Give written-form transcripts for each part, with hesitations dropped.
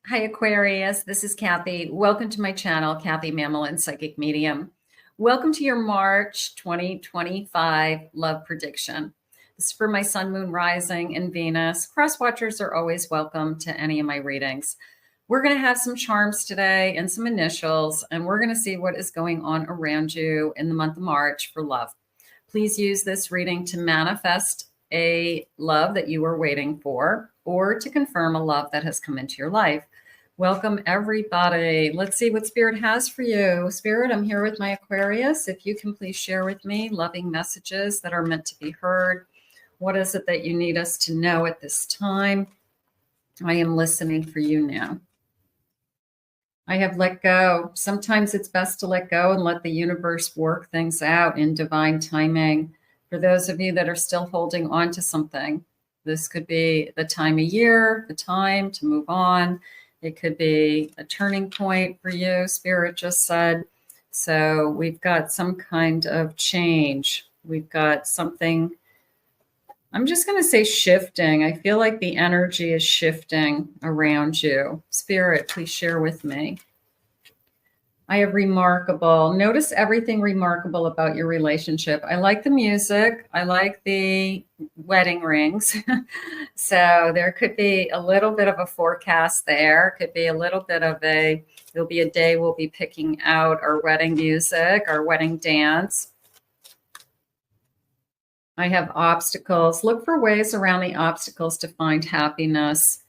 Hi, Aquarius. This is Kathy. Welcome to my channel, Kathy Mamolen, Psychic Medium. Welcome to your March 2025 love prediction. This is for my sun, moon, rising, and Venus. Cross watchers are always welcome to any of my readings. We're going to have some charms today and some initials, and we're going to see what is going on around you in the month of March for love. Please use this reading to manifest a love that you are waiting for, or to confirm a love that has come into your life. Welcome, everybody. Let's see what Spirit has for you. Spirit, I'm here with my Aquarius. If you can please share with me loving messages that are meant to be heard. What is it that you need us to know at this time? I am listening for you now. I have let go. Sometimes it's best to let go and let the universe work things out in divine timing. For those of you that are still holding on to something, this could be the time of year, the time to move on. It could be a turning point for you, Spirit just said. So we've got some kind of change. We've got something, I'm just going to say shifting. I feel like the energy is shifting around you. Spirit, please share with me. I have remarkable. Notice everything remarkable about your relationship. I like the music. I like the wedding rings. So there could be a little bit of a forecast there. Could be a little bit of there'll be a day we'll be picking out our wedding music, our wedding dance. I have obstacles. Look for ways around the obstacles to find happiness.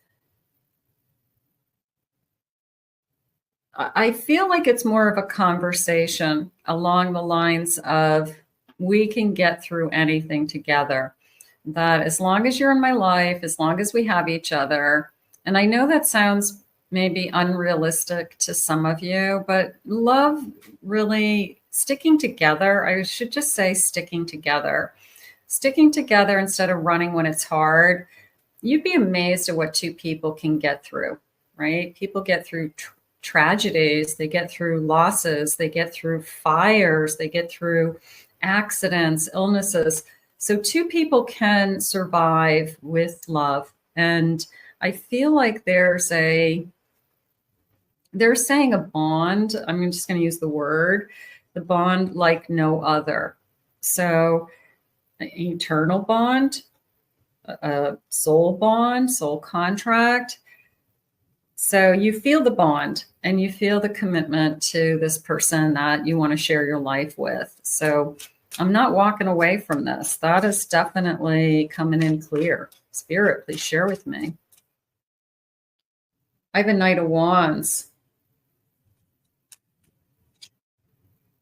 I feel like it's more of a conversation along the lines of we can get through anything together. That as long as you're in my life, as long as we have each other, and I know that sounds maybe unrealistic to some of you, but love really sticking together. I should just say sticking together instead of running when it's hard. You'd be amazed at what two people can get through, right? People get through tragedies, they get through losses, they get through fires, they get through accidents, illnesses. So two people can survive with love. And I feel like they're saying a bond. I'm just going to use the word, the bond like no other. So an eternal bond, a soul bond, soul contract. So you feel the bond and you feel the commitment to this person that you want to share your life with. So I'm not walking away from this. That is definitely coming in clear. Spirit, please share with me. I have a Knight of Wands.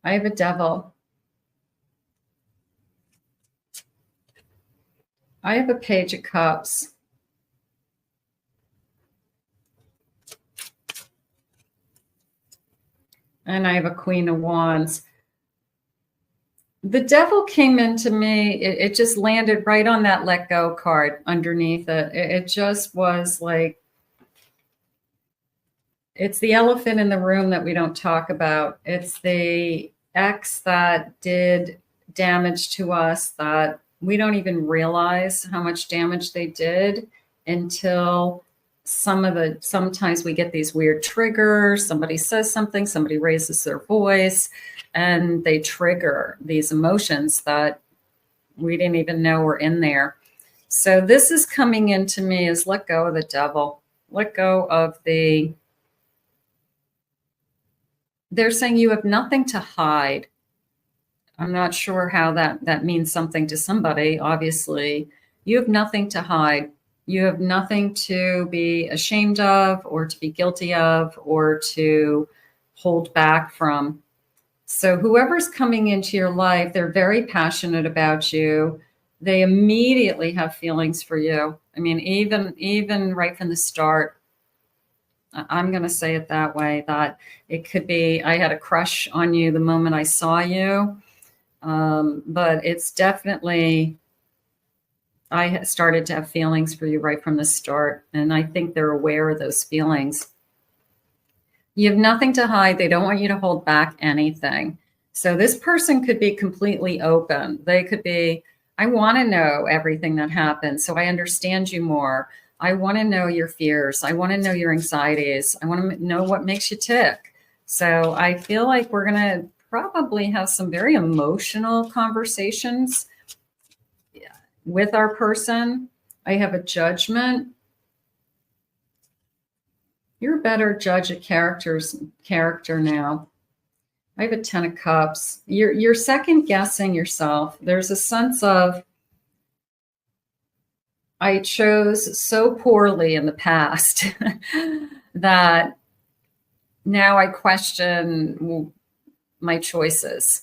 I have a Devil. I have a Page of Cups. And I have a Queen of Wands. The Devil came into me. It just landed right on that let go card underneath it. It just was like, it's the elephant in the room that we don't talk about. It's the ex that did damage to us that we don't even realize how much damage they did until sometimes we get these weird triggers. Somebody says something, somebody raises their voice, and they trigger these emotions that we didn't even know were in there. So this is coming into me as let go of the Devil, let go of they're saying you have nothing to hide. I'm not sure how that means something to somebody. Obviously, you have nothing to hide. You have nothing to be ashamed of or to be guilty of or to hold back from. So whoever's coming into your life, they're very passionate about you. They immediately have feelings for you. I mean, even right from the start, I'm going to say it that way, that it could be, I had a crush on you the moment I saw you. But it's definitely, I started to have feelings for you right from the start. And I think they're aware of those feelings. You have nothing to hide. They don't want you to hold back anything. So this person could be completely open. They could be, I want to know everything that happened, so I understand you more. I want to know your fears. I want to know your anxieties. I want to know what makes you tick. So I feel like we're going to probably have some very emotional conversations with our person. I have a Judgment. You're a better judge of character now. I have a 10 of Cups. You're second guessing yourself. There's a sense of, I chose so poorly in the past that now I question my choices.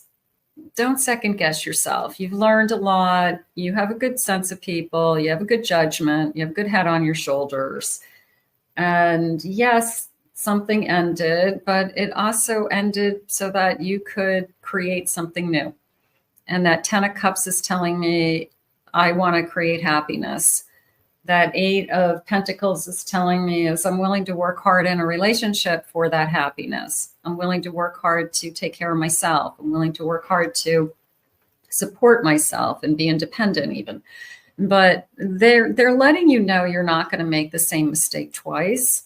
Don't second guess yourself. You've learned a lot. You have a good sense of people. You have a good judgment. You have a good head on your shoulders. And yes, something ended, but it also ended so that you could create something new. And that 10 of Cups is telling me, I want to create happiness. That 8 of Pentacles is telling me is I'm willing to work hard in a relationship for that happiness. I'm willing to work hard to take care of myself. I'm willing to work hard to support myself and be independent even. But they're letting you know you're not going to make the same mistake twice.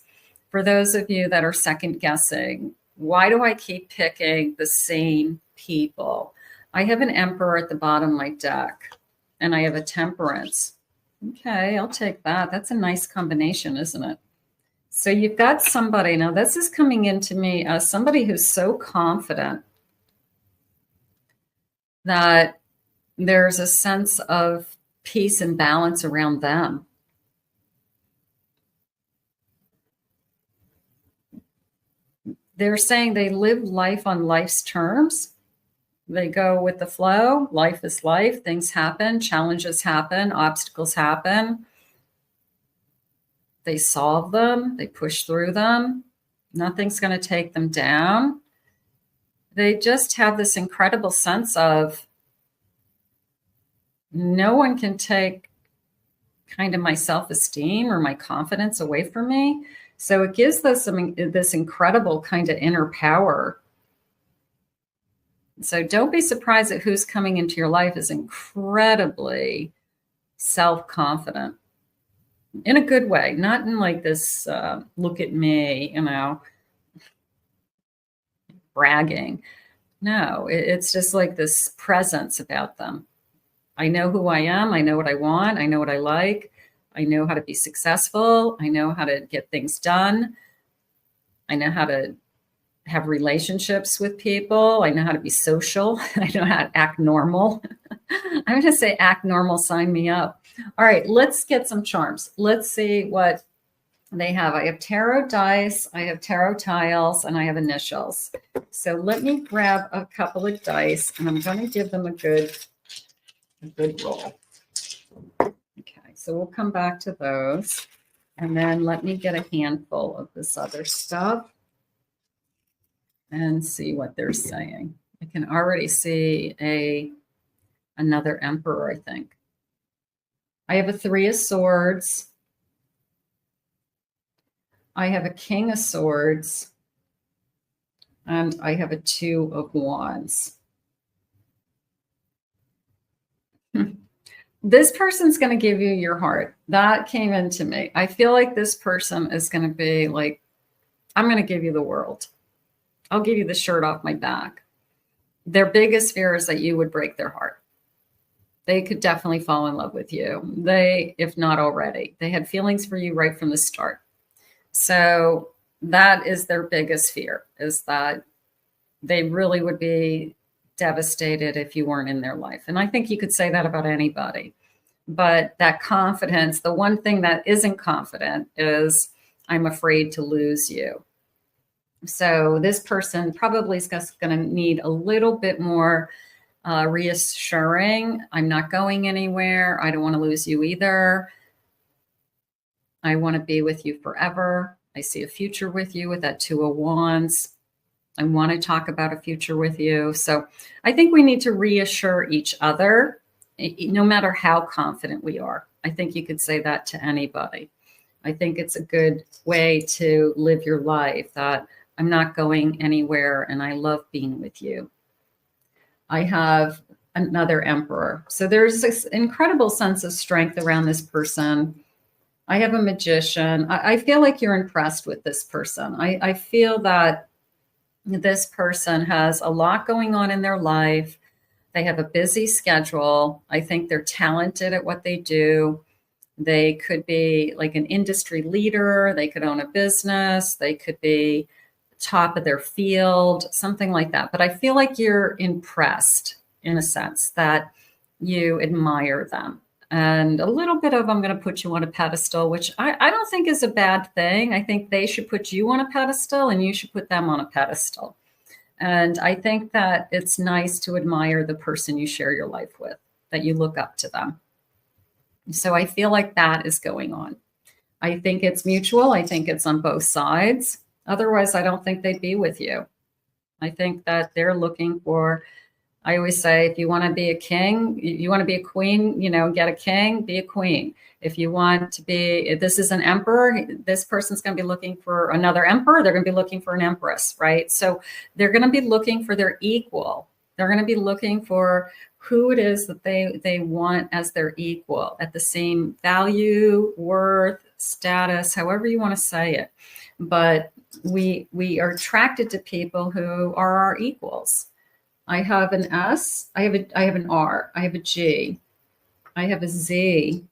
For those of you that are second guessing, why do I keep picking the same people? I have an Emperor at the bottom of my deck, and I have a Temperance. Okay, I'll take that. That's a nice combination, isn't it? So you've got somebody, now this is coming into me as somebody who's so confident that there's a sense of peace and balance around them. They're saying they live life on life's terms. They go with the flow. Life is life. Things happen. Challenges happen. Obstacles happen. They solve them. They push through them. Nothing's going to take them down. They just have this incredible sense of no one can take kind of my self-esteem or my confidence away from me. So it gives us this incredible kind of inner power. So don't be surprised at who's coming into your life is incredibly self-confident in a good way, not in like this, look at me, bragging. No, it's just like this presence about them. I know who I am. I know what I want. I know what I like. I know how to be successful. I know how to get things done. I know how to have relationships with people. I know how to be social. I know how to act normal. I'm going to say act normal, sign me up. All right, let's get some charms. Let's see what they have. I have tarot dice, I have tarot tiles, and I have initials. So let me grab a couple of dice, and I'm going to give them a good roll. Okay, so we'll come back to those. And then let me get a handful of this other stuff and see what they're saying. I can already see another Emperor, I think. I have a 3 of Swords. I have a King of Swords. And I have a 2 of Wands. This person's going to give you your heart. That came into me. I feel like this person is going to be like, I'm going to give you the world. I'll give you the shirt off my back. Their biggest fear is that you would break their heart. They could definitely fall in love with you. They, if not already, they had feelings for you right from the start. So that is their biggest fear, is that they really would be devastated if you weren't in their life. And I think you could say that about anybody. But that confidence, the one thing that isn't confident is I'm afraid to lose you. So this person probably is going to need a little bit more reassuring. I'm not going anywhere. I don't want to lose you either. I want to be with you forever. I see a future with you with that 2 of Wands. I want to talk about a future with you. So I think we need to reassure each other, no matter how confident we are. I think you could say that to anybody. I think it's a good way to live your life, that I'm not going anywhere and I love being with you. I have another Emperor. So there's this incredible sense of strength around this person. I have a magician. I feel like you're impressed with this person. I feel that this person has a lot going on in their life. They have a busy schedule. I think they're talented at what they do. They could be like an industry leader. They could own a business. They could be top of their field, something like that. But I feel like you're impressed in a sense that you admire them. And a little bit of I'm going to put you on a pedestal, which I don't think is a bad thing. I think they should put you on a pedestal and you should put them on a pedestal. And I think that it's nice to admire the person you share your life with, that you look up to them. So I feel like that is going on. I think it's mutual. I think it's on both sides. Otherwise, I don't think they'd be with you. I think that they're looking for, I always say, if you want to be a king, you want to be a queen, you know, get a king, be a queen. If you want to be, if this is an emperor, this person's going to be looking for another emperor. They're going to be looking for an empress, right? So they're going to be looking for their equal. They're going to be looking for who it is that they want as their equal at the same value, worth, status, however you want to say it. But we are attracted to people who are our equals. I have an S, I have an R, I have a G, I have a Z,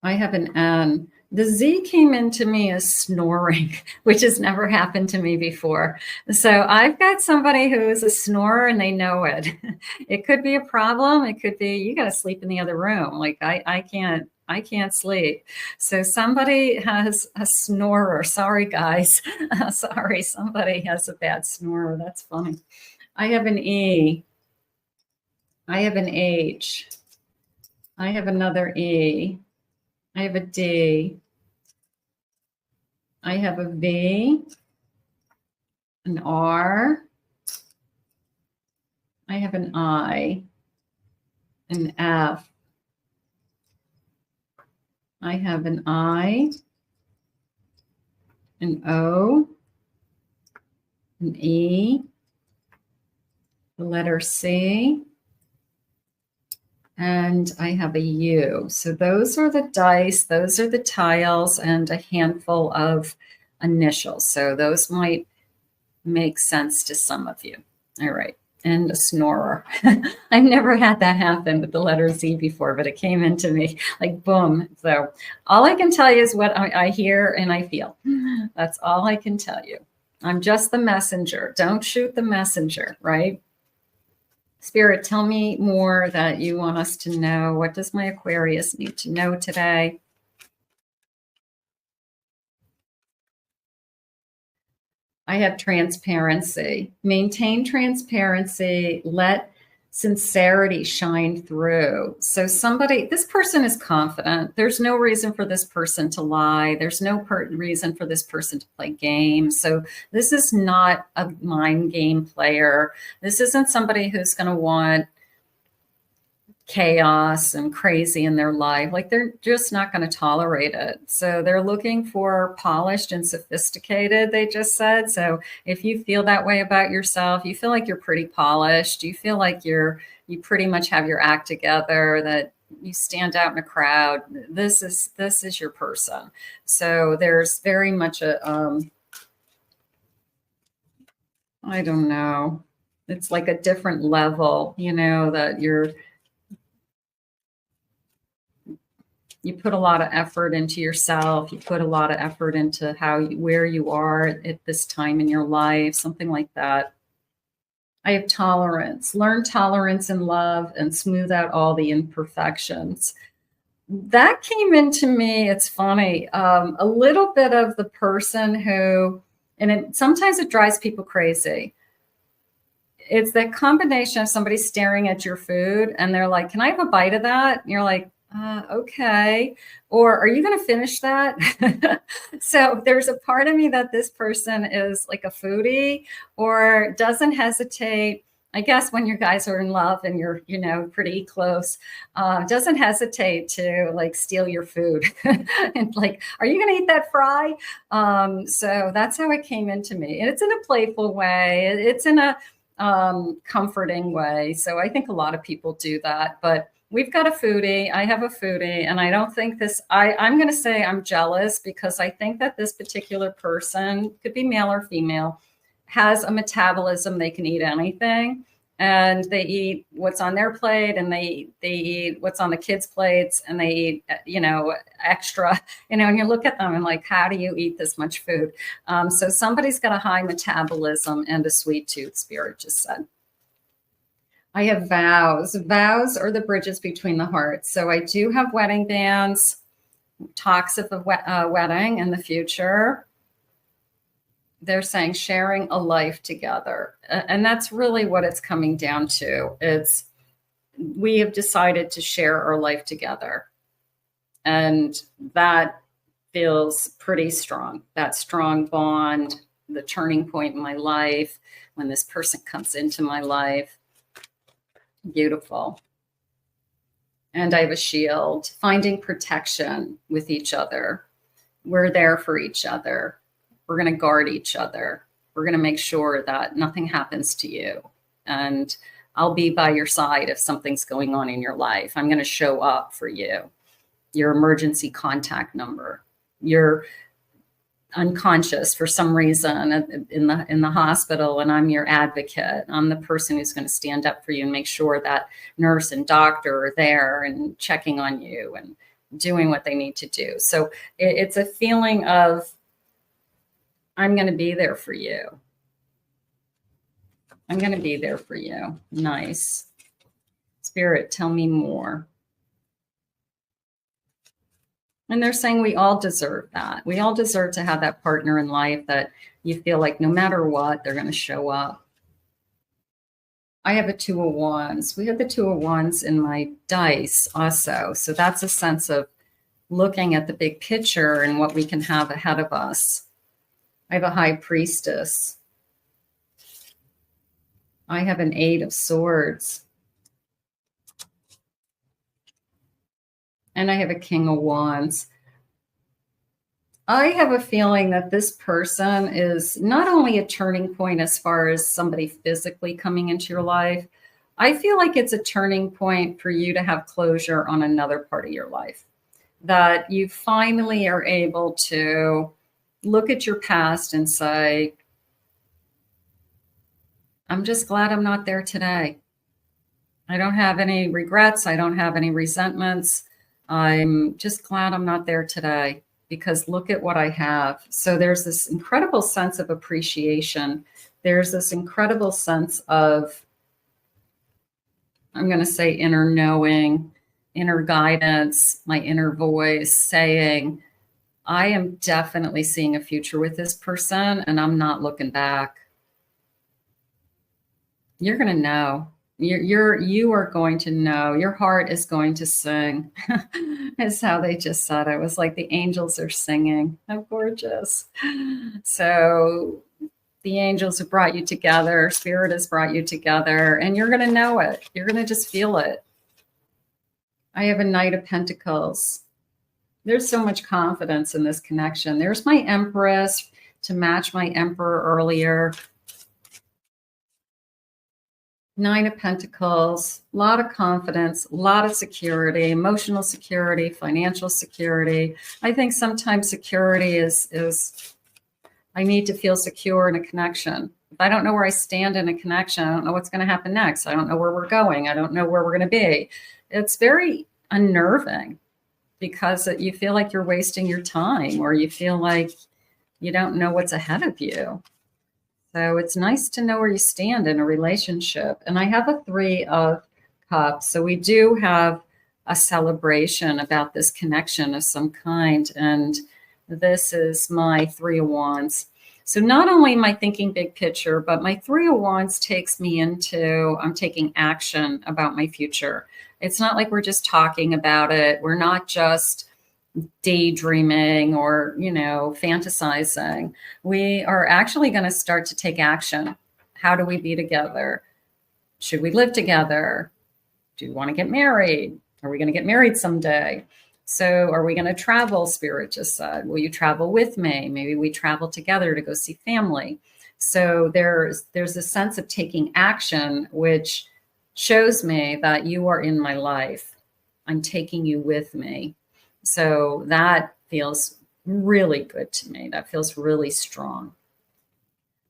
I have an N. The Z came into me as snoring, which has never happened to me before. So I've got somebody who is a snorer and they know it. It could be a problem. It could be, you got to sleep in the other room. Like I can't sleep. So somebody has a snorer. Sorry, guys. Sorry, somebody has a bad snorer. That's funny. I have an E. I have an H. I have another E. I have a D. I have a V, an R. I have an I, an F. I have an I, an O, an E, the letter C, and I have a U. So those are the dice, those are the tiles, and a handful of initials. So those might make sense to some of you. All right. And a snorer. I've never had that happen with the letter Z before, but it came into me like boom. So all I can tell you is what I hear and I feel. That's all I can tell you. I'm just the messenger. Don't shoot the messenger, right? Spirit, tell me more that you want us to know. What does my Aquarius need to know today? I have transparency. Maintain transparency. Let sincerity shine through. So this person is confident. There's no reason for this person to lie. There's no reason for this person to play games. So this is not a mind game player. This isn't somebody who's going to want chaos and crazy in their life. Like they're just not going to tolerate it. So they're looking for polished and sophisticated, they just said. So if you feel that way about yourself, you feel like you're pretty polished, you feel like you pretty much have your act together, that you stand out in a crowd, this is your person. So there's very much a I don't know, it's like a different level, you know, that you put a lot of effort into yourself. You put a lot of effort into where you are at this time in your life, something like that. I have tolerance. Learn tolerance and love and smooth out all the imperfections. That came into me, it's funny, a little bit of the person who, and sometimes it drives people crazy. It's that combination of somebody staring at your food and they're like, can I have a bite of that? And you're like, okay. Or are you going to finish that? So there's a part of me that this person is like a foodie or doesn't hesitate. I guess when you guys are in love and you're, you know, pretty close, doesn't hesitate to like steal your food and like, are you going to eat that fry? So that's how it came into me. And it's in a playful way. It's in a comforting way. So I think a lot of people do that, but We've got a foodie. I have a foodie, and I don't think this, I'm going to say I'm jealous because I think that this particular person, could be male or female, has a metabolism. They can eat anything, and they eat what's on their plate, and they eat what's on the kids' plates, and they eat, extra, and you look at them and like, how do you eat this much food? So somebody's got a high metabolism and a sweet tooth, Spirit just said. I have vows. Vows are the bridges between the hearts. So I do have wedding bands, talks of a wedding in the future. They're saying sharing a life together. And that's really what it's coming down to. We have decided to share our life together. And that feels pretty strong. That strong bond, the turning point in my life, when this person comes into my life. Beautiful. And I have a shield, finding protection with each other. We're there for each other. We're going to guard each other. We're going to make sure that nothing happens to you. And I'll be by your side if something's going on in your life. I'm going to show up for you. Your emergency contact number. You're unconscious for some reason in the hospital, and I'm your advocate. I'm the person who's going to stand up for you and make sure that nurse and doctor are there and checking on you and doing what they need to do. So it's a feeling of, I'm going to be there for you. I'm going to be there for you. Nice. Spirit, tell me more. And they're saying we all deserve that. We all deserve to have that partner in life that you feel like no matter what, they're going to show up. I have a 2 of Wands. We have the 2 of Wands in my dice also. So that's a sense of looking at the big picture and what we can have ahead of us. I have a High Priestess. I have an 8 of Swords. And I have a King of Wands. I have a feeling that this person is not only a turning point as far as somebody physically coming into your life. I feel like it's a turning point for you to have closure on another part of your life. That you finally are able to look at your past and say, I'm just glad I'm not there today. I don't have any regrets. I don't have any resentments. I'm just glad I'm not there today because look at what I have. So there's this incredible sense of appreciation. There's this incredible sense of, I'm going to say inner knowing, inner guidance, my inner voice saying, I am definitely seeing a future with this person and I'm not looking back. You're going to know. You are going to know. Your heart is going to sing. Is how they just said it. It was like the angels are singing. How gorgeous. So the angels have brought you together. Spirit has brought you together. And you're going to know it. You're going to just feel it. I have a Knight of Pentacles. There's so much confidence in this connection. There's my Empress to match my Emperor earlier. 9 of Pentacles, a lot of confidence, a lot of security, emotional security, financial security. I think sometimes security is I need to feel secure in a connection. If I don't know where I stand in a connection, I don't know what's going to happen next. I don't know where we're going. I don't know where we're going to be. It's very unnerving because you feel like you're wasting your time or you feel like you don't know what's ahead of you. So it's nice to know where you stand in a relationship. And I have a 3 of Cups. So we do have a celebration about this connection of some kind. And this is my 3 of Wands. So not only am I thinking big picture, but my 3 of Wands takes me into, I'm taking action about my future. It's not like we're just talking about it. We're not just daydreaming or, fantasizing. We are actually going to start to take action. How do we be together? Should we live together? Do you want to get married? Are we going to get married someday? So are we going to travel? Spirit just said, will you travel with me? Maybe we travel together to go see family. So there's a sense of taking action, which shows me that you are in my life. I'm taking you with me. So that feels really good to me. That feels really strong.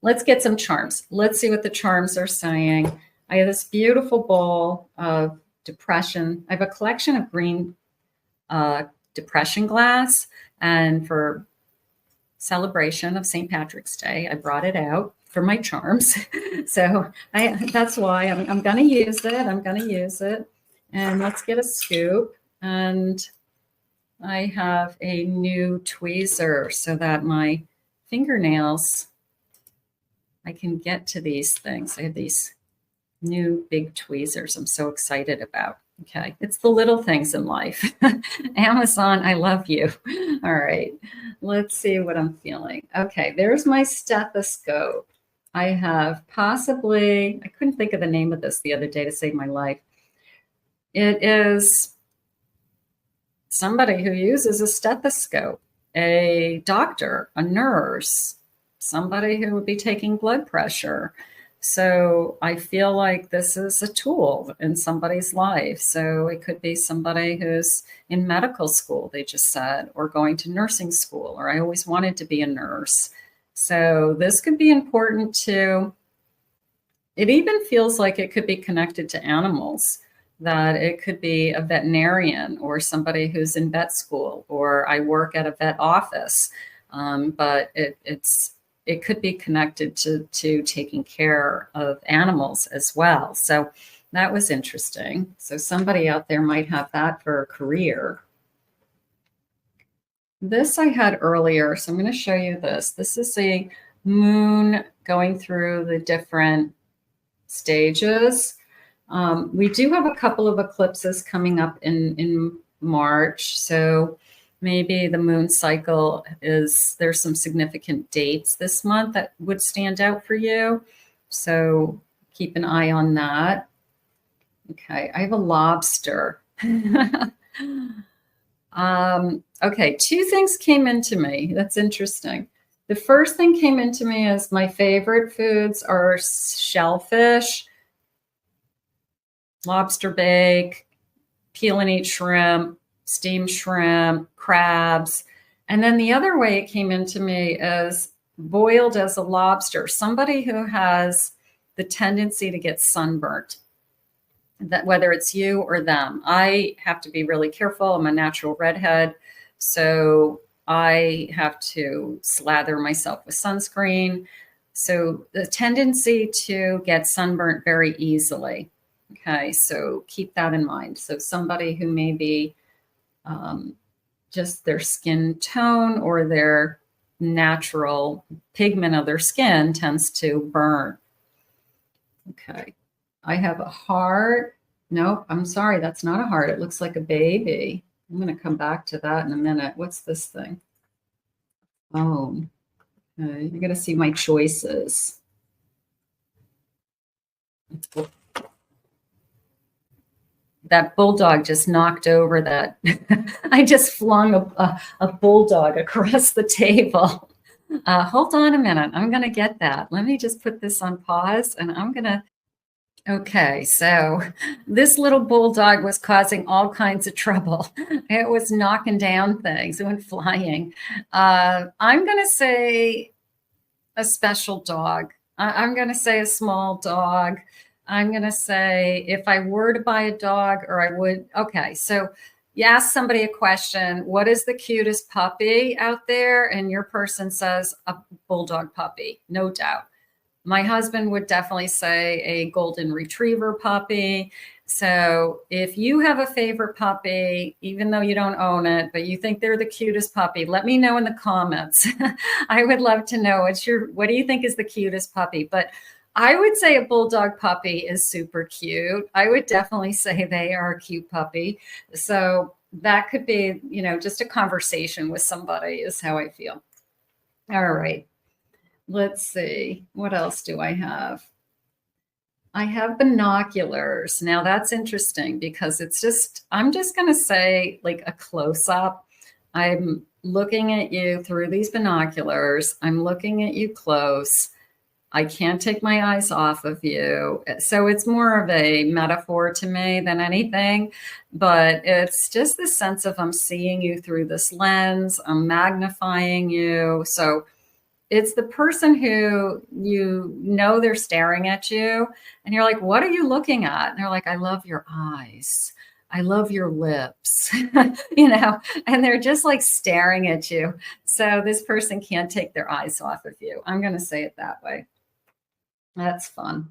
Let's get some charms. Let's see what the charms are saying. I have this beautiful bowl of depression. I have a collection of green depression glass, and for celebration of St. Patrick's Day, I brought it out for my charms. So that's why I'm going to use it. I'm going to use it. And let's get a scoop. And I have a new tweezer so that my fingernails, I can get to these things. I have these new big tweezers I'm so excited about. Okay, it's the little things in life. Amazon, I love you. All right, let's see what I'm feeling. Okay, there's my stethoscope. I have possibly, I couldn't think of the name of this the other day to save my life. It is somebody who uses a stethoscope, a doctor, a nurse, somebody who would be taking blood pressure. So I feel like this is a tool in somebody's life. So it could be somebody who's in medical school, they just said, or going to nursing school, or I always wanted to be a nurse. So this could be important to, it even feels like it could be connected to animals, that it could be a veterinarian or somebody who's in vet school, or I work at a vet office. But it could be connected to taking care of animals as well. So that was interesting. So somebody out there might have that for a career. This I had earlier, so I'm going to show you this. This is a moon going through the different stages. We do have a couple of eclipses coming up in March. So maybe the moon cycle is, there's some significant dates this month that would stand out for you. So keep an eye on that. Okay, I have a lobster. Okay, two things came into me. That's interesting. The first thing came into me is my favorite foods are shellfish, lobster bake, peel and eat shrimp, steamed shrimp, crabs. And then the other way it came into me is boiled as a lobster, somebody who has the tendency to get sunburnt, that whether it's you or them. I have to be really careful. I'm a natural redhead, so I have to slather myself with sunscreen. So the tendency to get sunburnt very easily. Okay, so keep that in mind. So somebody who may be just their skin tone or their natural pigment of their skin tends to burn. Okay, I have a heart. Nope, I'm sorry, that's not a heart. It looks like a baby. I'm going to come back to that in a minute. What's this thing? Oh, okay. You're going to see my choices. That bulldog just knocked over that. I just flung a bulldog across the table. Hold on a minute. I'm going to get that. Let me just put this on pause and I'm going to. Okay, so this little bulldog was causing all kinds of trouble. It was knocking down things. It went flying. I'm going to say a special dog. I'm going to say a small dog. I'm going to say if I were to buy a dog, or I would. Okay, so you ask somebody a question, what is the cutest puppy out there? And your person says a bulldog puppy, no doubt. My husband would definitely say a golden retriever puppy. So if you have a favorite puppy, even though you don't own it, but you think they're the cutest puppy, let me know in the comments. I would love to know what do you think is the cutest puppy? But I would say a bulldog puppy is super cute. I would definitely say they are a cute puppy. So that could be, just a conversation with somebody is how I feel. All right. Let's see. What else do I have? I have binoculars. Now that's interesting because I'm just going to say like a close up. I'm looking at you through these binoculars. I'm looking at you close. I can't take my eyes off of you. So it's more of a metaphor to me than anything, but it's just the sense of I'm seeing you through this lens, I'm magnifying you. So it's the person who you know they're staring at you and you're like, what are you looking at? And they're like, I love your eyes. I love your lips, you know, and they're just like staring at you. So this person can't take their eyes off of you. I'm going to say it that way. That's fun.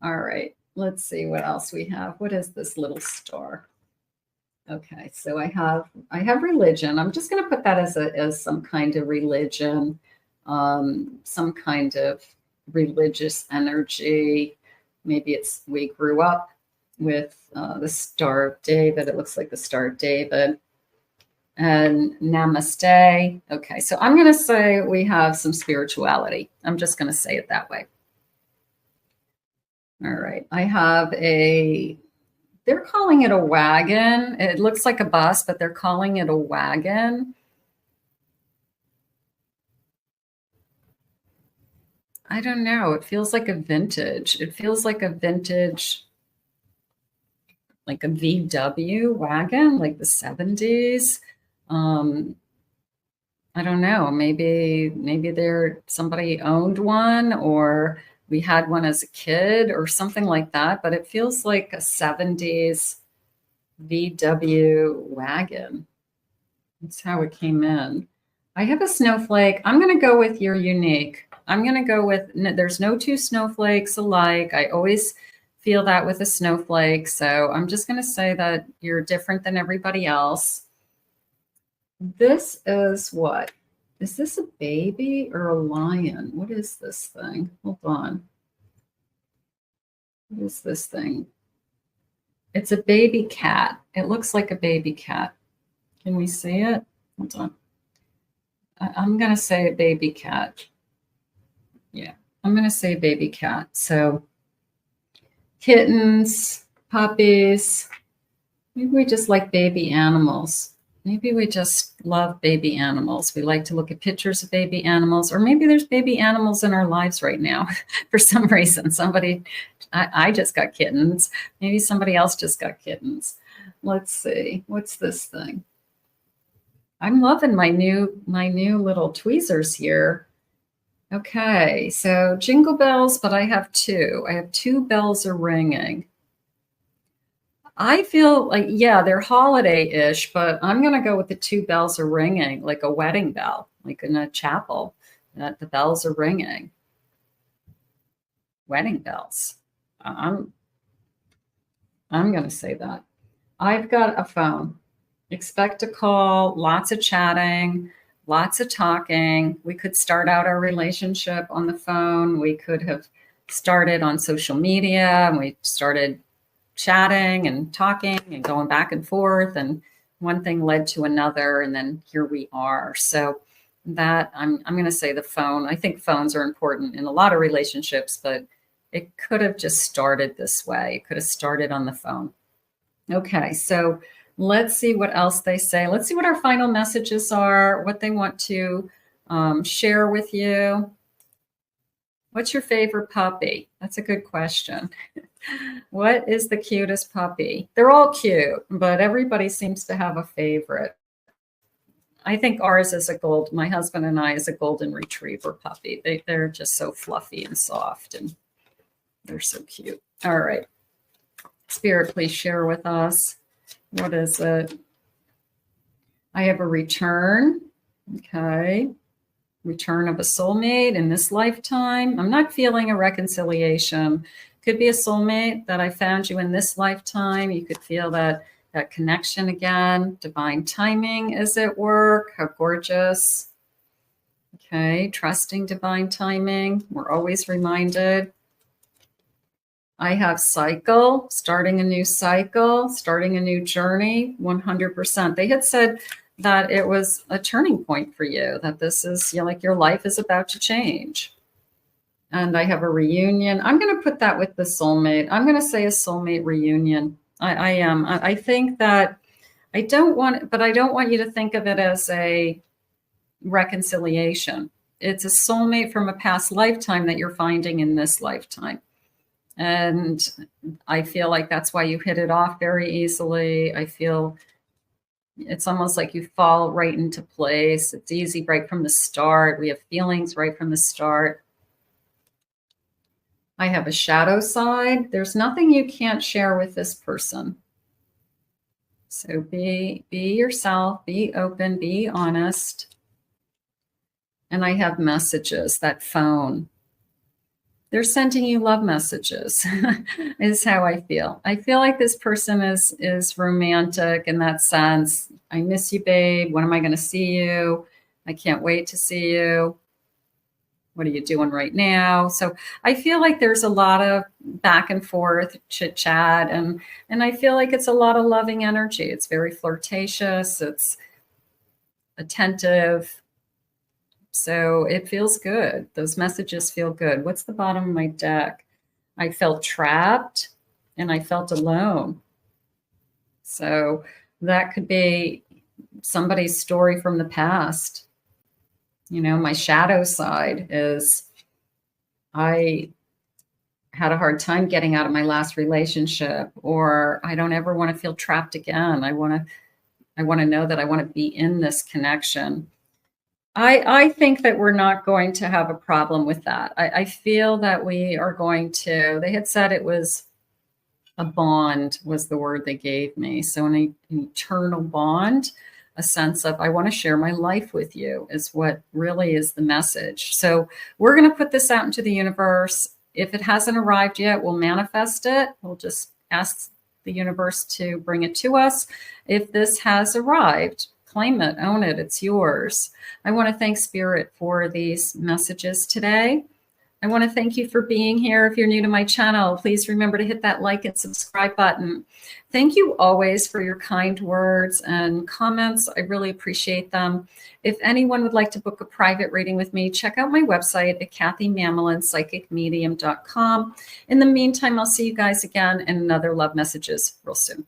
All right. Let's see what else we have. What is this little star? Okay. So I have religion. I'm just going to put that as some kind of religion, some kind of religious energy. Maybe we grew up with the Star of David. It looks like the Star of David. And namaste. Okay, so I'm going to say we have some spirituality. I'm just going to say it that way. All right, I have they're calling it a wagon. It looks like a bus, but they're calling it a wagon. I don't know. It feels like a vintage. It feels like a vintage, like a VW wagon, like the 70s. I don't know. Maybe somebody owned one, or we had one as a kid or something like that. But it feels like a 70s VW wagon. That's how it came in. I have a snowflake. I'm going to go with you're unique. I'm going to go with there's no two snowflakes alike. I always feel that with a snowflake. So I'm just going to say that you're different than everybody else. This is what? Is this a baby or a lion? What is this thing? Hold on. What is this thing? It's a baby cat. It looks like a baby cat. Can we see it? Hold on. I'm going to say a baby cat. Yeah, I'm going to say baby cat. So kittens, puppies. Maybe we just like baby animals. Maybe we just love baby animals. We like to look at pictures of baby animals, or maybe there's baby animals in our lives right now for some reason. I just got kittens. Maybe somebody else just got kittens. Let's see. What's this thing? I'm loving my new little tweezers here. Okay, so jingle bells, but I have two. I have two bells are ringing. I feel like, yeah, they're holiday-ish, but I'm going to go with the two bells are ringing, like a wedding bell, like in a chapel, that the bells are ringing. Wedding bells. I'm going to say that. I've got a phone. Expect a call, lots of chatting, lots of talking. We could start out our relationship on the phone. We could have started on social media, and we started chatting and talking and going back and forth, and one thing led to another, and then here we are. So that I'm going to say the phone. I think phones are important in a lot of relationships, but it could have just started this way. It could have started on the phone. Okay, so let's see what else they say. Let's see what our final messages are, what they want to share with you. What's your favorite puppy? That's a good question. What is the cutest puppy? They're all cute, but everybody seems to have a favorite. I think ours is my husband and I is a golden retriever puppy. They're just so fluffy and soft, and they're so cute. All right. Spirit, please share with us. What is it? I have a return. Okay. Return of a soulmate in this lifetime. I'm not feeling a reconciliation. Could be a soulmate that I found you in this lifetime. You could feel that connection again. Divine timing is at work. How gorgeous. Okay. Trusting divine timing. We're always reminded. I have cycle, starting a new cycle, starting a new journey, 100%. They had said that it was a turning point for you, that this is, like your life is about to change. And I have a reunion. I'm going to put that with the soulmate. I'm going to say a soulmate reunion. I am. I think that I don't want you to think of it as a reconciliation. it's a soulmate from a past lifetime that you're finding in this lifetime. And I feel like that's why you hit it off very easily. I feel it's almost like you fall right into place. It's easy right from the start. We have feelings right from the start. I have a shadow side. There's nothing you can't share with this person. So be yourself, be open, be honest. And I have messages, that phone. They're sending you love messages is how I feel. I feel like this person is romantic in that sense. I miss you, babe. When am I going to see you? I can't wait to see you. What are you doing right now? So I feel like there's a lot of back and forth chit chat, and I feel like it's a lot of loving energy. It's very flirtatious. It's attentive. So it feels good. Those messages feel good. What's the bottom of my deck? I felt trapped and I felt alone. So that could be somebody's story from the past. You know, my shadow side is I had a hard time getting out of my last relationship, or I don't ever want to feel trapped again. I want to know that I want to be in this connection. I think that we're not going to have a problem with that. I feel that we are going to, they had said it was a bond was the word they gave me. So an eternal bond, a sense of, I want to share my life with you is what really is the message. So we're going to put this out into the universe. If it hasn't arrived yet, we'll manifest it. We'll just ask the universe to bring it to us. If this has arrived, claim it, own it, it's yours. I want to thank Spirit for these messages today. I want to thank you for being here. If you're new to my channel, please remember to hit that like and subscribe button. Thank you always for your kind words and comments. I really appreciate them. If anyone would like to book a private reading with me, check out my website at KathyMamolenPsychicMedium.com. In the meantime, I'll see you guys again in another Love Messages real soon.